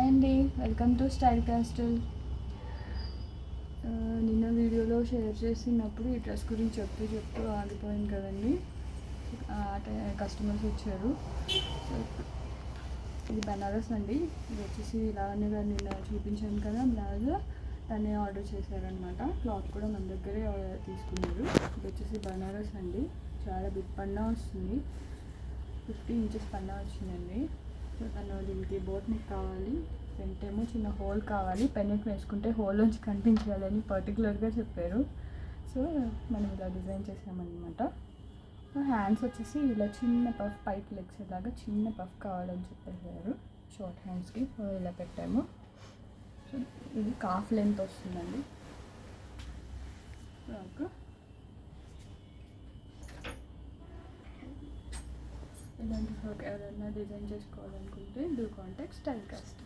అండి, welcome to style castle. నిన్న వీడియోలో షేర్ చేసినప్పుడు ఈ డ్రెస్ గురించి చెప్తూ ఆగిపోయింది కదండి. కస్టమర్స్ వచ్చారు. సో ఇది బనారస్ అండి. ఇది వచ్చేసి లావణ్య గారు నిన్న చూపించాను కదా బ్లౌజ్, తనే ఆర్డర్ చేశారనమాట. క్లాత్ కూడా మన దగ్గరే తీసుకున్నారు. ఇది వచ్చేసి బనారస్ అండి. చాలా బిగ్ పన్నా వస్తుంది, 50 ఇంచెస్ పన్నా వచ్చిందండి. సో తను దీనికి బోట్ నెక్ కావాలి, ఫ్రంట్ ఏమో చిన్న హోల్ కావాలి, పెన్నెక్ వేసుకుంటే హోల్ నుంచి కనిపించాలని పర్టికులర్గా చెప్పారు. సో మనం ఇలా డిజైన్ చేసామన్నమాట. హ్యాండ్స్ వచ్చేసి ఇలా చిన్న పఫ్, పైప్ లెగ్స్ లాగా చిన్న పఫ్ కావాలని చెప్పేసారు షార్ట్ హ్యాండ్స్కి. సో ఇలా పెట్టాము. సో ఇది కాఫ్ లెంత్ వస్తుందండి. ఇలాంటి ఫ్రాక్ ఎవరైనా డిజైన్ చేసుకోవాలనుకుంటే డూ కాంటాక్ట్ స్టైల్ కాస్ట్.